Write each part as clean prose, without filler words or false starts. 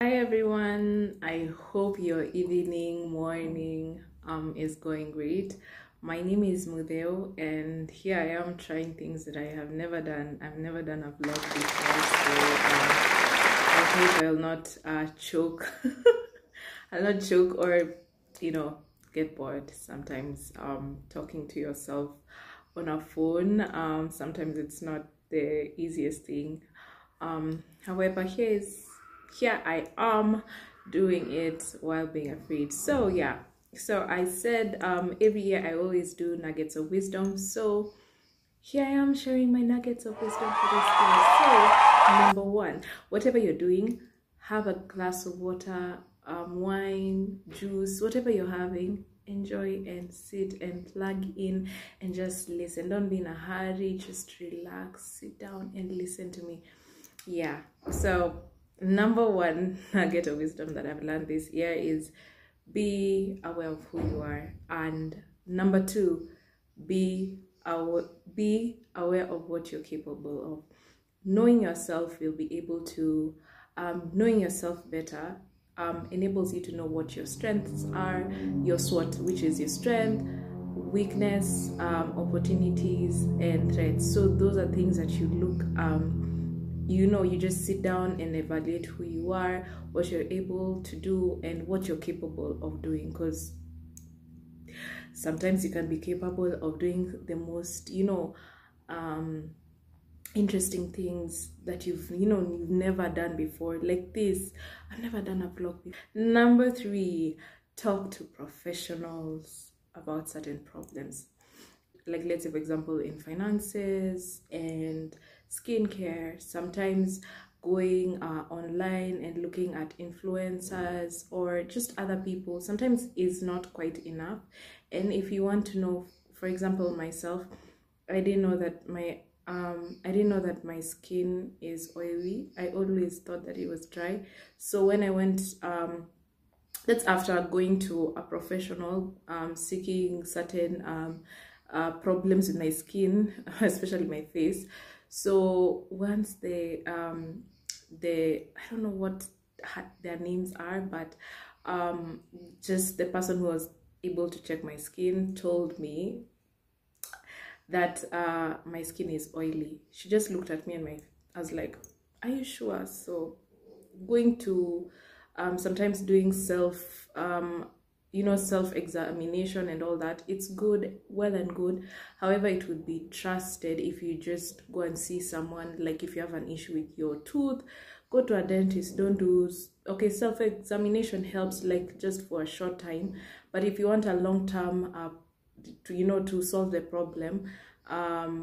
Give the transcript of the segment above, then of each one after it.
Hi everyone, I hope your evening, morning is going great. My name is Mudeo and here I am trying things that I have never done. I've never done a vlog before, so I hope I'll not choke. I'll not choke or get bored sometimes talking to yourself on a phone. Sometimes it's not the easiest thing. However, here I am doing it while being afraid. So yeah, so I said every year I always do nuggets of wisdom. So here I am sharing my nuggets of wisdom for this year. So number one, whatever you're doing, have a glass of water, wine, juice, whatever you're having, enjoy and sit and plug in and just listen. Don't be in a hurry, just relax, sit down and listen to me. Yeah, so number one nugget of wisdom that I've learned this year is be aware of who you are, and number two, be aware of what you're capable of. Knowing yourself will be able to knowing yourself better enables you to know what your strengths are, your SWOT, which is your strength, weakness, opportunities and threats. So those are things that you look you just sit down and evaluate who you are, what you're able to do and what you're capable of doing, because sometimes you can be capable of doing the most interesting things that you've never done before. Like this, I've never done a vlog before. Number three, talk to professionals about certain problems. Like, let's say for example in finances and skincare, sometimes going online and looking at influencers or just other people sometimes is not quite enough. And if you want to know, for example myself, I didn't know that my skin is oily. I always thought that it was dry. So when I went that's after going to a professional, seeking certain problems with my skin, especially my face. So once I don't know what their names are, but just the person who was able to check my skin told me that my skin is oily. She just looked at me and I was like, are you sure? So going to sometimes doing self-examination and all that, it's good, well and good. However, it would be trusted if you just go and see someone. Like if you have an issue with your tooth, go to a dentist. Don't do self-examination helps like just for a short time, but if you want a long-term to solve the problem,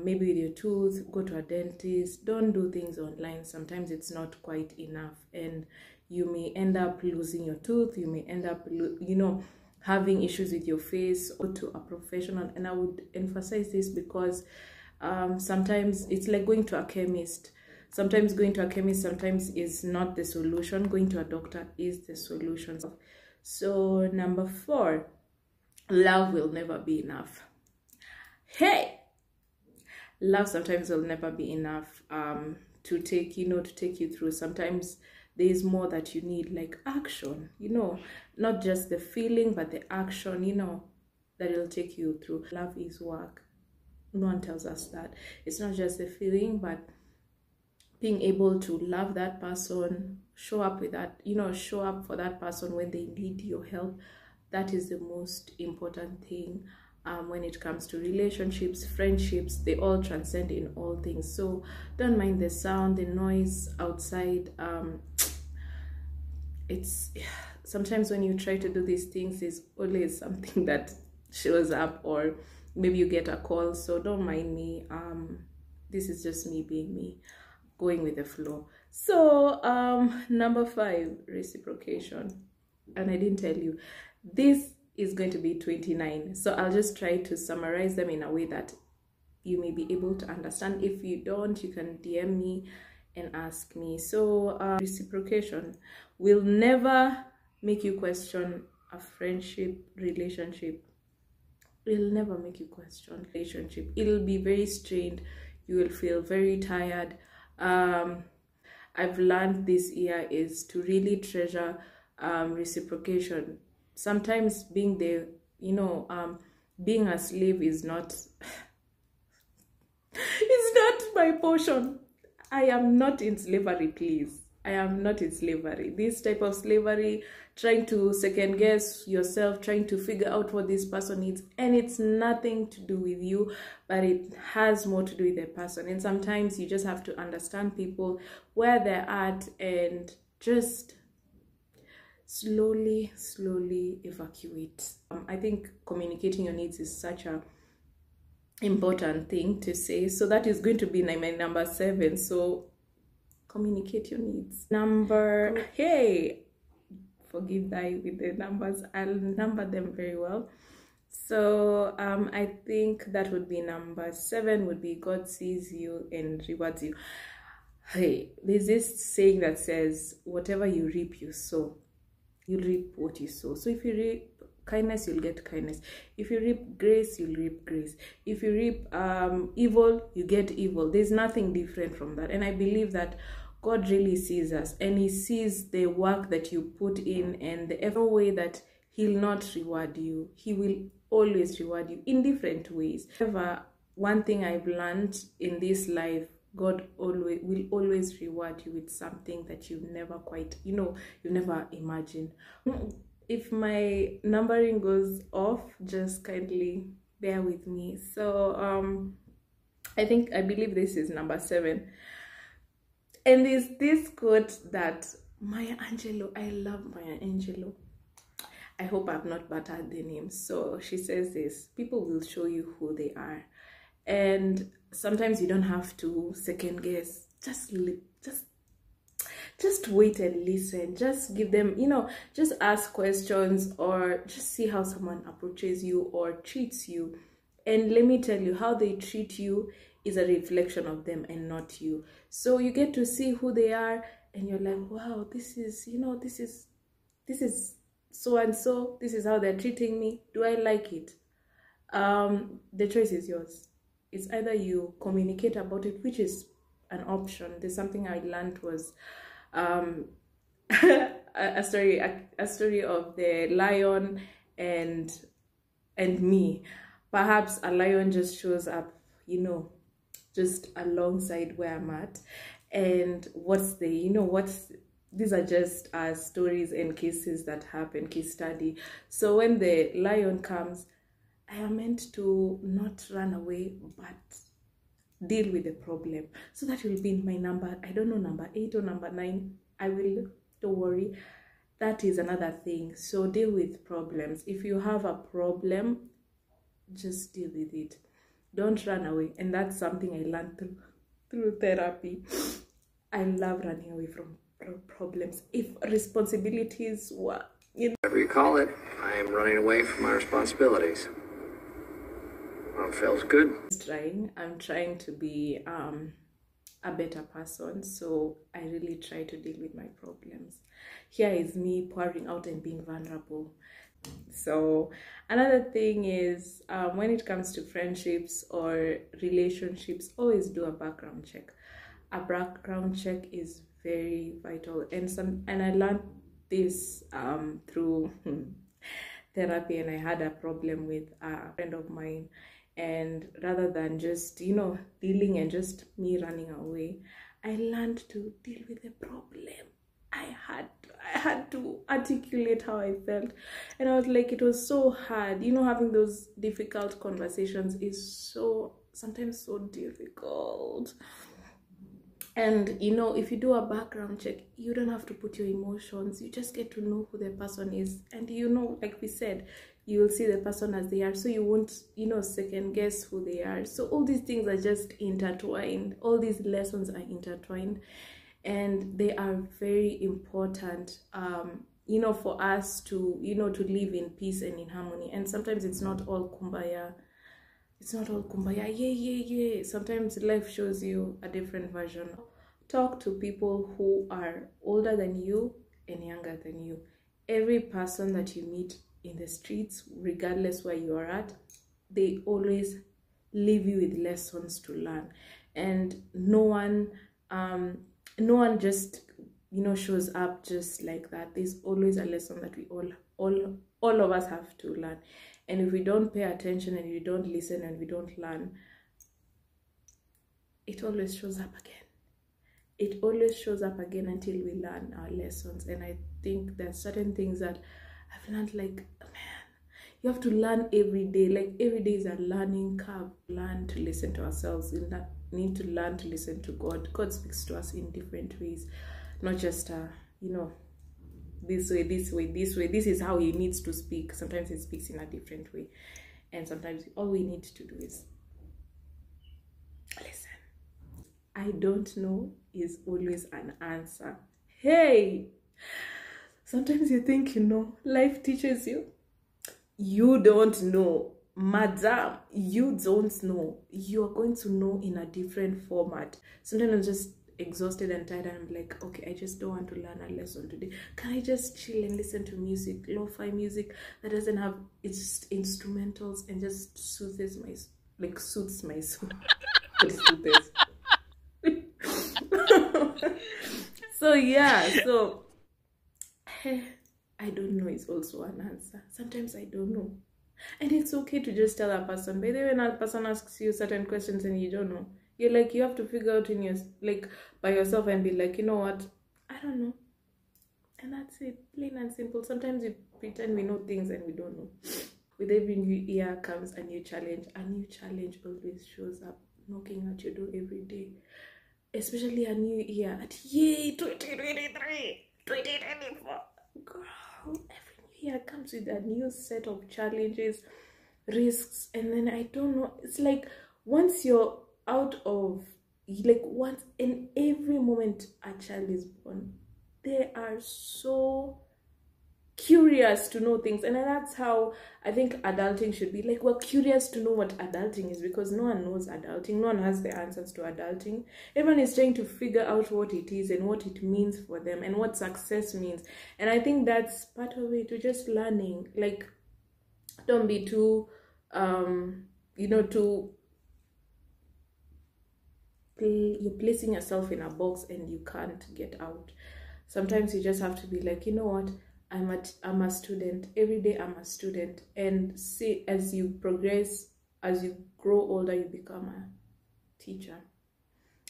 maybe with your tooth, go to a dentist. Don't do things online. Sometimes it's not quite enough and you may end up losing your tooth. You may end up having issues with your face. Go to a professional. And I would emphasize this because sometimes it's like going to a chemist. Sometimes going to a chemist sometimes is not the solution. Going to a doctor is the solution. So number four, love will never be enough. Hey, love sometimes will never be enough to take you through. Sometimes there is more that you need, like action, not just the feeling but the action, that will take you through. Love is work. No one tells us that. It's not just the feeling, but being able to love that person, show up with that, show up for that person when they need your help. That is the most important thing. When it comes to relationships, friendships, they all transcend in all things. So don't mind the sound, the noise outside. It's sometimes when you try to do these things, there's always something that shows up, or maybe you get a call. So don't mind me. This is just me being me, going with the flow. So number five, reciprocation. And I didn't tell you, this is going to be 29, so I'll just try to summarize them in a way that you may be able to understand. If you don't, you can DM me and ask me. So reciprocation will never make you question a friendship, relationship. It'll never make you question relationship. It'll be very strained. You will feel very tired. I've learned this year is to really treasure reciprocation. Sometimes being the, being a slave is not, it's not my portion. I am not in slavery, please. I am not in slavery. This type of slavery, trying to second guess yourself, trying to figure out what this person needs, and it's nothing to do with you, but it has more to do with the person. And sometimes you just have to understand people where they're at and just slowly evacuate. I think communicating your needs is such a important thing to say, so that is going to be my number 7. So communicate your needs. Hey, forgive that with the numbers, I'll number them very well. So I think that would be number 7, would be God sees you and rewards you. Hey, there's this saying that says, whatever you reap, you sow. You reap what you sow. So if you reap kindness, you'll get kindness. If you reap grace, you'll reap grace. If you reap evil, you get evil. There's nothing different from that. And I believe that God really sees us, and he sees the work that you put in, and the every way that he'll not reward you. He will always reward you in different ways. However, one thing I've learned in this life, God will always reward you with something that you never quite, you never imagined. If my numbering goes off, just kindly bear with me. So I believe this is number 7. And there's this quote that Maya Angelou, I love Maya Angelou. I hope I've not butchered the name. So she says this: people will show you who they are. And sometimes you don't have to second guess. Just wait and listen. Just give them, just ask questions, or just see how someone approaches you or treats you. And let me tell you, how they treat you is a reflection of them and not you. So you get to see who they are, and you're like, wow, this is so and so. This is how they're treating me. Do I like it? The choice is yours. It's either you communicate about it, which is an option. There's something I learned was a story of the lion and me. Perhaps a lion just shows up, just alongside where I'm at, and these are just stories and cases that happen, case study. So when the lion comes, I am meant to not run away, but deal with the problem. So that will be my number, I don't know, number 8 or number 9. Don't worry, that is another thing. So deal with problems. If you have a problem, just deal with it. Don't run away. And that's something I learned through therapy. I love running away from problems. If responsibilities were, whatever you call it, I am running away from my responsibilities. Well, it feels good. I'm trying to be a better person, so I really try to deal with my problems. Here is me pouring out and being vulnerable. So another thing is, when it comes to friendships or relationships, always do a background check. A background check is very vital, and I learned this through therapy. And I had a problem with a friend of mine, and rather than just dealing and just me running away, I learned to deal with the problem. I had to articulate how I felt, and I was like, it was so hard. Having those difficult conversations is sometimes so difficult. And if you do a background check, you don't have to put your emotions. You just get to know who the person is, and like we said, you will see the person as they are, so you won't second guess who they are. So all these things are just intertwined. All these lessons are intertwined, and they are very important for us to to live in peace and in harmony. And sometimes it's not all kumbaya. It's not all kumbaya, yeah. Sometimes life shows you a different version. Talk to people who are older than you and younger than you. Every person that you meet in the streets, regardless where you are at, they always leave you with lessons to learn. And no one no one just, shows up just like that. There's always a lesson that we all of us have to learn. And if we don't pay attention and we don't listen and we don't learn, it always shows up again. It always shows up again until we learn our lessons. And I think there's certain things that I've learned, like, man, you have to learn every day. Like, every day is a learning curve. Learn to listen to ourselves. We need to learn to listen to God. God speaks to us in different ways, not just this way, this way, this way. This is how he needs to speak. Sometimes he speaks in a different way, and sometimes all we need to do is listen. I don't know is always an answer. Hey, sometimes you think life teaches you. You don't know, madam. You don't know. You are going to know in a different format. Sometimes I'm just exhausted and tired, and I'm like, okay, I just don't want to learn a lesson today. Can I just chill and listen to music, lo-fi music that doesn't have, it's just instrumentals and just suits my soul. So yeah, so I don't know is also an answer. Sometimes I don't know, and it's okay to just tell a person. By the way, when a person asks you certain questions and you don't know, you're like, you have to figure out in your, like, by yourself and be like, you know what, I don't know, and that's it, plain and simple. Sometimes we pretend we know things and we don't know. With every new year comes a new challenge. A new challenge always shows up knocking at your door every day. Especially a new year. At yay, 2023, 2024. Girl, every new year comes with a new set of challenges, risks, and then I don't know. It's like once you're out of, like, once in every moment a child is born, they are so curious to know things. And that's how I think adulting should be. Like, we're curious to know what adulting is, because no one knows adulting. No one has the answers to adulting. Everyone is trying to figure out what it is and what it means for them and what success means. And I think that's part of it, to just learning. Like, don't be too you're placing yourself in a box and you can't get out. Sometimes you just have to be like, you know what, I'm a student. Every day I'm a student. And see, as you progress, as you grow older, you become a teacher.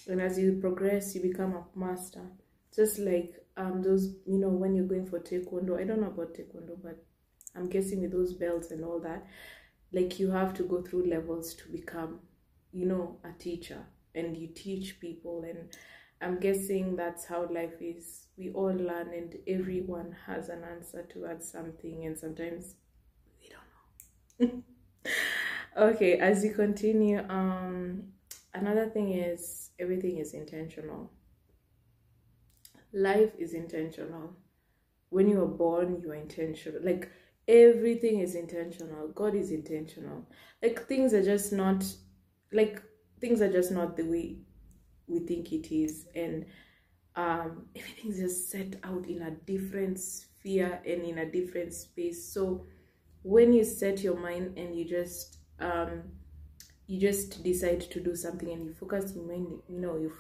And as you progress, you become a master. Just like those, when you're going for taekwondo. I don't know about taekwondo, but I'm guessing with those belts and all that, like, you have to go through levels to become, a teacher. And you teach people, and I'm guessing that's how life is. We all learn, and everyone has an answer towards something, and sometimes we don't know. Okay, as you continue, another thing is, everything is intentional. Life is intentional. When you are born, you are intentional. Like, everything is intentional. God is intentional. Like, things are just not the way we think it is, and everything's just set out in a different sphere and in a different space. So when you set your mind and you just decide to do something, and you focus your mind, you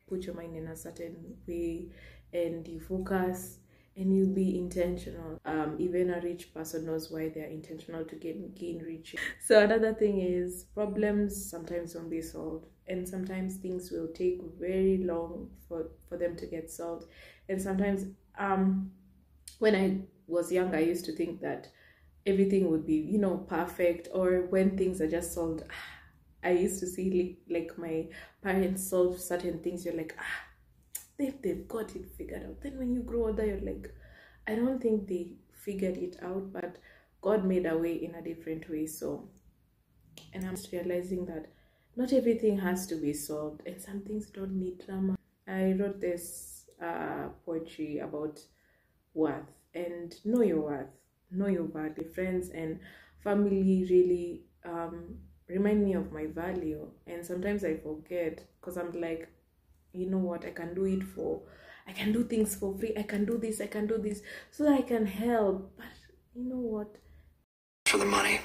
put your mind in a certain way, and you focus, and you be intentional. Even a rich person knows why they're intentional to gain riches. So another thing is, problems sometimes won't be solved, and sometimes things will take very long for them to get solved. And sometimes when I was young, I used to think that everything would be perfect, or when things are just solved. I used to see like my parents solve certain things. You're like, they've got it figured out. Then when you grow older, you're like, I don't think they figured it out, but God made a way in a different way. So, and I'm just realizing that not everything has to be solved, and some things don't need drama. I wrote this poetry about worth, and know your worth, know your value. Friends and family really remind me of my value, and sometimes I forget, because I'm like, you know what, I can do things for free, I can do this, so that I can help. But you know what? For the money.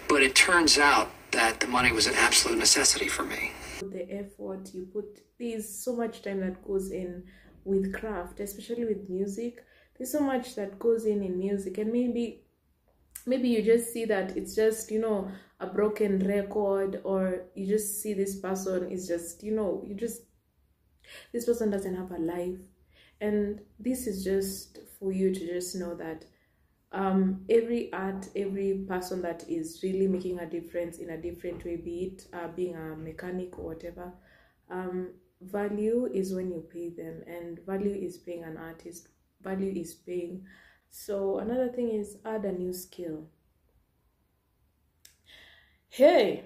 But it turns out that the money was an absolute necessity for me. the effort you put. There's so much time that goes in with craft, especially with music. There's so much that goes in music, and maybe you just see that it's just, you know, a broken record, or you just see this person is just, you know, this person doesn't have a life. And this is just for you to just know that every person that is really making a difference in a different way, be it being a mechanic or whatever, value is when you pay them, and value is paying an artist, value is paying. So another thing is add a new skill. Hey,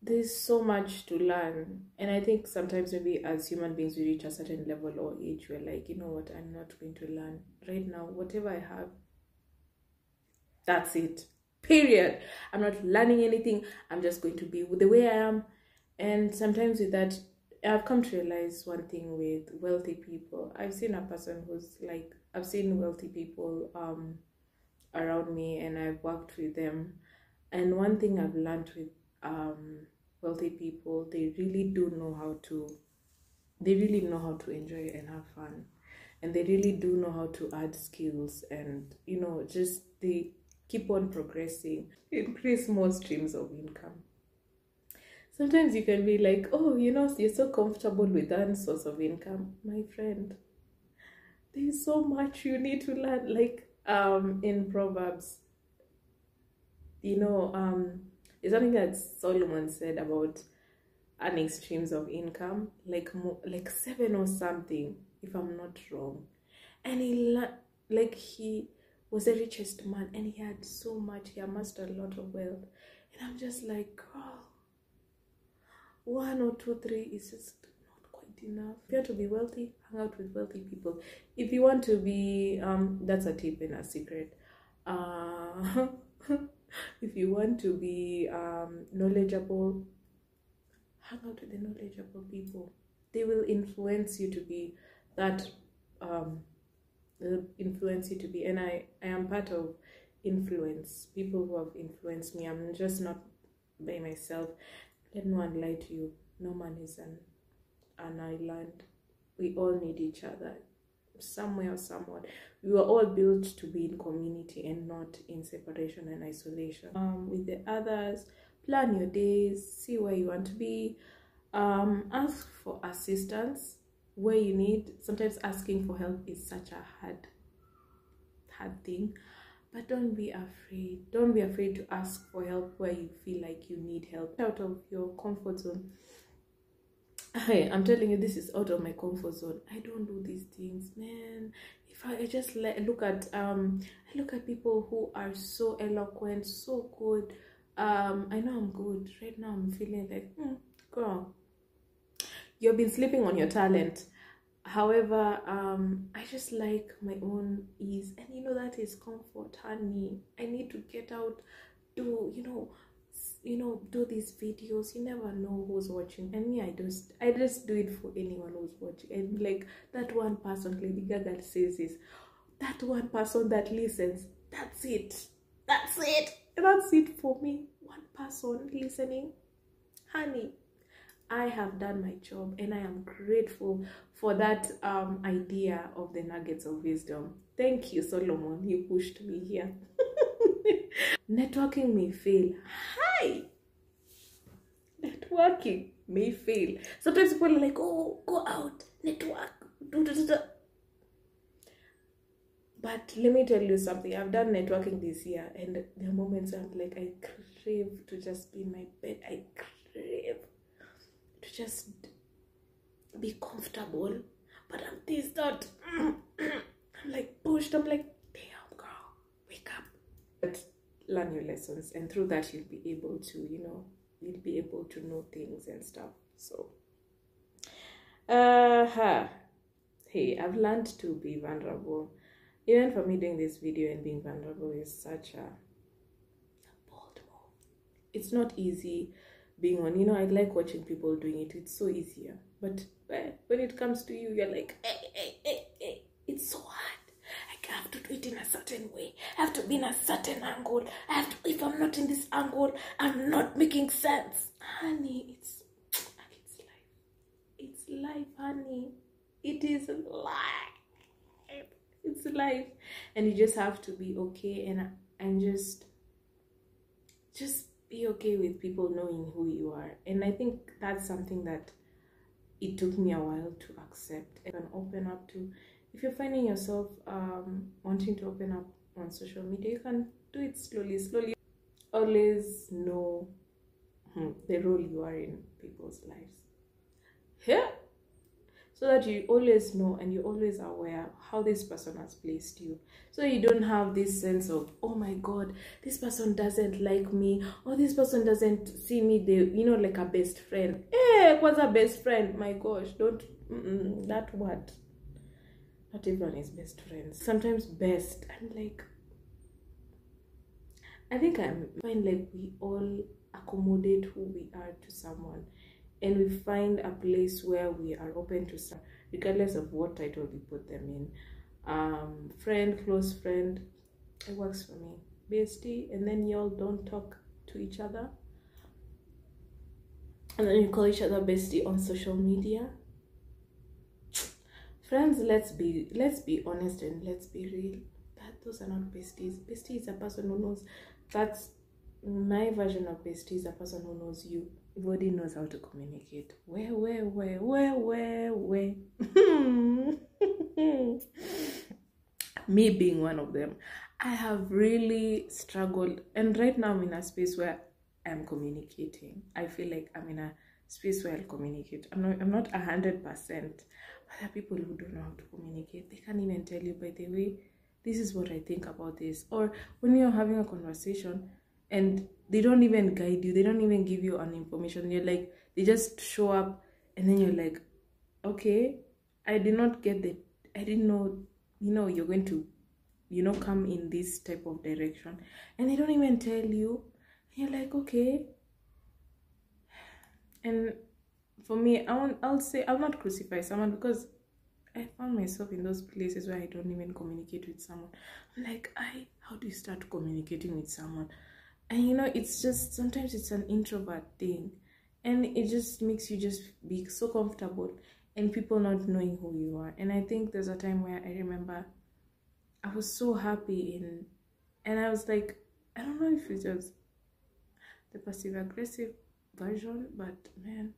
there's so much to learn, and I think sometimes maybe as human beings we reach a certain level or age, we're like, you know what, I'm not going to learn right now. Whatever I have, that's it, period. I'm not learning anything. I'm just going to be the way I am. And sometimes with that, I've come to realize one thing with wealthy people. I've seen a person who's like, I've seen wealthy people around me, and I've worked with them. And one thing I've learned with wealthy people, they really know how to enjoy and have fun, and they really do know how to add skills, and you know, just they keep on progressing, increase more streams of income. Sometimes you can be like, oh, you know, you're so comfortable with that source of income. My friend, there's so much you need to learn. Like in Proverbs, you know, there's something that Solomon said about earning streams of income, like 7 or something, if I'm not wrong. And he was the richest man, and he had so much. He amassed a lot of wealth, and I'm just like, girl, 1 or 2, 3 is just not quite enough. If you want to be wealthy, hang out with wealthy people. If you want to be, that's a tip and a secret. If you want to be knowledgeable, hang out with the knowledgeable people. They will influence you to be that. They'll influence you to be, and I am part of influence. People who have influenced me. I'm just not by myself. Let no one lie to you. No man is an island. We all need each other, somewhere or somewhat. We were all built to be in community and not in separation and isolation. With the others, plan your days, see where you want to be, ask for assistance where you need. Sometimes asking for help is such a hard thing, but don't be afraid. Don't be afraid to ask for help where you feel like you need help. Out of your comfort zone. Hey, I'm telling you, this is out of my comfort zone. I don't do these things, man. If I just look at I look at people who are so eloquent, so good. I know I'm good. Right now I'm feeling like, girl, you've been sleeping on your talent. However, I just like my own ease, and you know, that is comfort, honey. I need to get out, do do these videos. You never know who's watching, and me, I just do it for anyone who's watching. And like that one person, Lady Gaga says, is that one person that listens. That's it for me. One person listening, honey. I have done my job, and I am grateful for that idea of the nuggets of wisdom. Thank you, Solomon. You pushed me here. Networking may fail. Hi! Networking may fail. Sometimes people are like, oh, go out, network, do. But let me tell you something. I've done networking this year, and there are moments I'm like, I crave to just be in my bed. I crave to just be comfortable, but I'm this out. I'm like pushed. I'm like, damn, girl, wake up. But learn your lessons, and through that you'll be able to, you'll be able to know things and stuff. So hey, I've learned to be vulnerable. Even for me, doing this video and being vulnerable is such a bold move. It's not easy being on, I like watching people doing it. It's so easier. But when it comes to you, you're like, hey, it's so hard. I have to do it in a certain way. I have to be in a certain angle. If I'm not in this angle, I'm not making sense. honey, it's life. It's life, honey. It is life. It's life. And you just have to be okay and just be okay with people knowing who you are. And I think that's something that it took me a while to accept and open up to. If you're finding yourself wanting to open up on social media, you can do it slowly. Always know the role you are in people's lives. Yeah. So that you always know and you're always aware how this person has placed you. So you don't have this sense of, oh my God, this person doesn't like me, or this person doesn't see me, like a best friend. What's a best friend? My gosh, don't, that word. Not everyone is best friends. Sometimes best, I'm like, I think I find like we all accommodate who we are to someone. And we find a place where we are open to some, regardless of what title we put them in. Friend, close friend, it works for me. Bestie, and then y'all don't talk to each other. And then you call each other bestie on social media. Friends, let's be honest and let's be real. Those are not besties. Bestie is a person who knows. That's my version of bestie, is a person who knows you. Everybody knows how to communicate. Where. Me being one of them. I have really struggled, and right now I'm in a space where I'm communicating. I feel like I'm in a space where I'll communicate. I'm not 100%. But there are people who don't know how to communicate. They can't even tell you, by the way, this is what I think about this. Or when you're having a conversation and they don't even guide you, they don't even give you an information. You're like, they just show up, and then you're like, okay, I did not get that. I didn't know, you're going to, come in this type of direction. And they don't even tell you. You're like, okay. And for me, I'll say I'll not crucify someone, because I found myself in those places where I don't even communicate with someone. I'm like, how do you start communicating with someone? And it's just, sometimes it's an introvert thing, and it just makes you just be so comfortable and people not knowing who you are. And I think there's a time where I remember I was so happy and I was like, I don't know if it's just the passive-aggressive version, but man,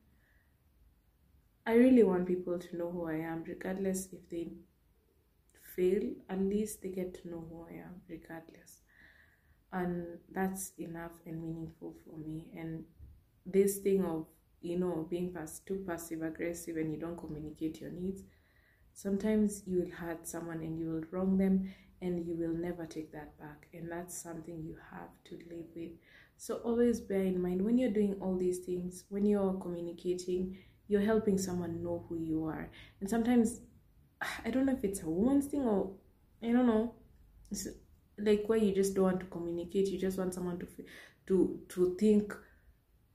I really want people to know who I am, regardless if they fail. At least they get to know who I am, regardless. And that's enough and meaningful for me. And this thing of, being too passive-aggressive and you don't communicate your needs, sometimes you will hurt someone and you will wrong them, and you will never take that back. And that's something you have to live with. So always bear in mind, when you're doing all these things, when you're communicating, you're helping someone know who you are. And sometimes, I don't know if it's a woman's thing, or I don't know, it's like where you just don't want to communicate. You just want someone to think,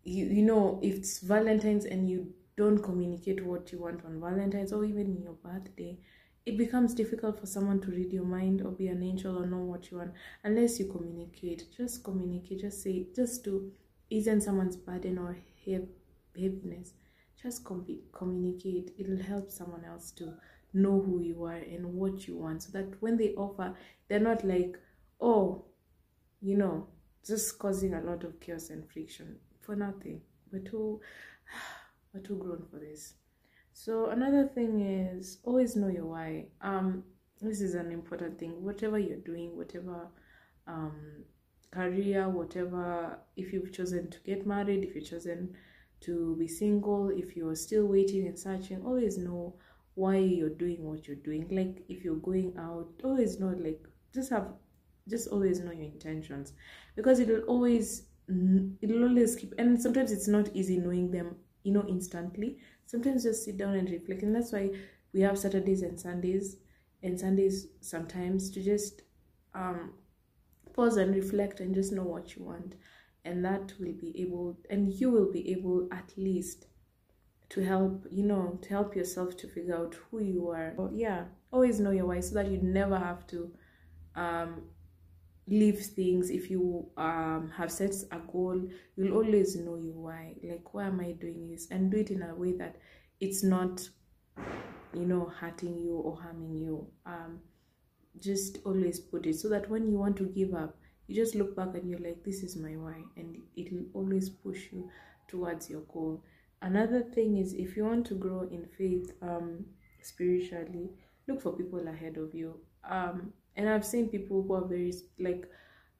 if it's Valentine's and you don't communicate what you want on Valentine's, or even in your birthday, it becomes difficult for someone to read your mind or be an angel or know what you want unless you communicate. Just communicate. Just say, just to ease someone's burden or heaviness. Just communicate. It'll help someone else to know who you are and what you want, so that when they offer, they're not like, oh, just causing a lot of chaos and friction for nothing. We're too grown for this. So another thing is, always know your why. This is an important thing. Whatever you're doing, whatever career, whatever, if you've chosen to get married, if you've chosen to be single, if you're still waiting and searching, always know why you're doing what you're doing. Like if you're going out, always know, like just always know your intentions, because it'll always keep, and sometimes it's not easy knowing them instantly. Sometimes just sit down and reflect, and that's why we have Saturdays and Sundays sometimes to just pause and reflect and just know what you want. And that will be able, and you will be able at least to help yourself to figure out who you are. Always know your why, so that you never have to leave things, if you have set a goal, you'll always know you why. Like, why am I doing this? And do it in a way that it's not, you know, hurting you or harming you. Just always put it so that when you want to give up, you just look back and you're like, this is my why, and it'll always push you towards your goal. Another thing is, if you want to grow in faith, spiritually, look for people ahead of you. And I've seen people who are very, like,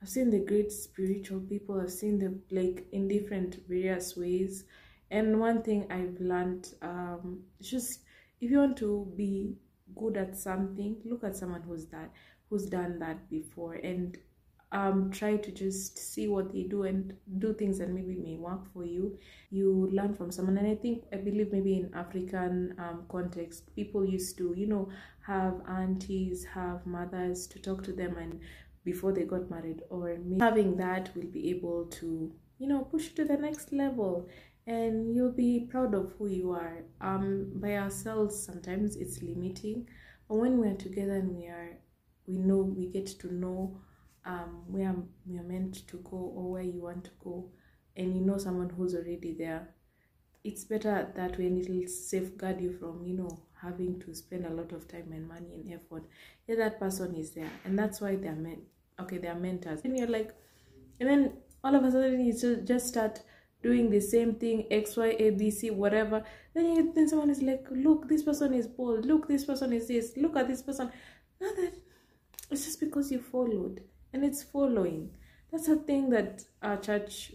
I've seen the great spiritual people, I've seen them like in different various ways. And one thing I've learned, just if you want to be good at something, look at someone who's done that before, and try to just see what they do and do things that maybe may work for you. You learn from someone. And I believe maybe in African context, people used to, you know, have aunties, have mothers to talk to them and before they got married, or having that will be able to, you know, push you to the next level, and you'll be proud of who you are. By ourselves sometimes it's limiting, but when we're together and we get to know where we are meant to go, or where you want to go, and you know someone who's already there, it's better that way, and it'll safeguard you from, you know, having to spend a lot of time and money and effort. Yeah, that person is there, and that's why they're mentors. And you're like, and then all of a sudden you just start doing the same thing, X, Y, A, B, C, whatever. Then someone is like, look, this person is bold, look, this person is this, look at this person. Now that it's just because you followed, and it's following. That's a thing that our church,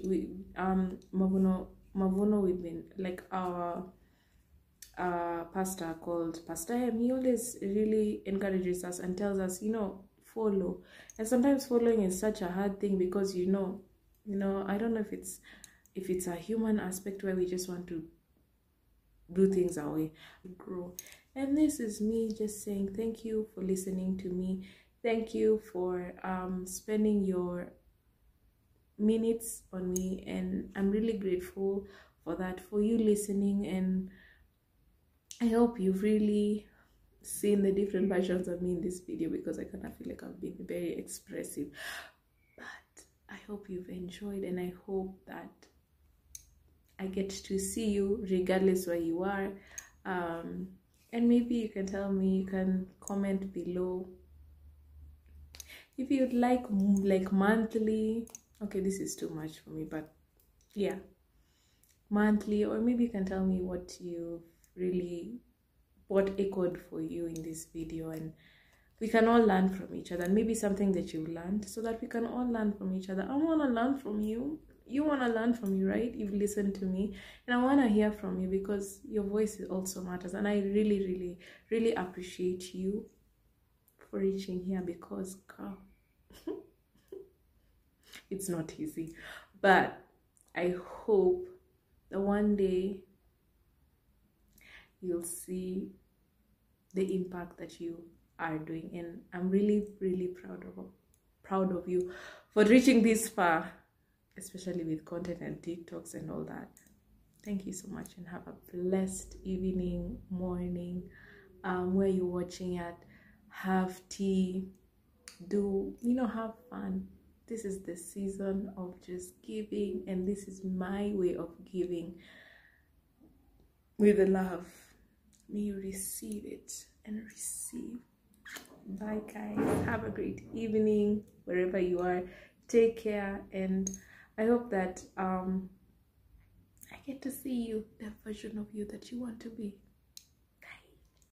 Mavuno, we've been, like, our pastor called Pastor M, he always really encourages us and tells us, you know, follow. And sometimes following is such a hard thing, because you know, I don't know if it's a human aspect where we just want to do things our way, grow. And this is me just saying thank you for listening to me. Thank you for spending your minutes on me, and I'm really grateful for that, for you listening. And I hope you've really seen the different versions of me in this video, because I kind of feel like I've been very expressive. But I hope you've enjoyed, and I hope that I get to see you regardless where you are. And maybe you can tell me, you can comment below if you'd like monthly. Okay, this is too much for me, but yeah, monthly. Or maybe you can tell me what echoed for you in this video, and we can all learn from each other. And maybe something that you've learned, so that we can all learn from each other. I want to learn from you. You want to learn from me, right? You've listened to me, and I want to hear from you, because your voice also matters. And I really, really, really appreciate you for reaching here, because girl, it's not easy. But I hope that one day you'll see the impact that you are doing, and I'm really, really proud of you for reaching this far, especially with content and TikToks and all that. Thank you so much, and have a blessed evening, morning, where you're watching at. Have tea, have fun. This is the season of just giving, and this is my way of giving with the love. May you receive it and receive. Bye guys, have a great evening wherever you are. Take care, and I hope that I get to see you, the version of you that you want to be.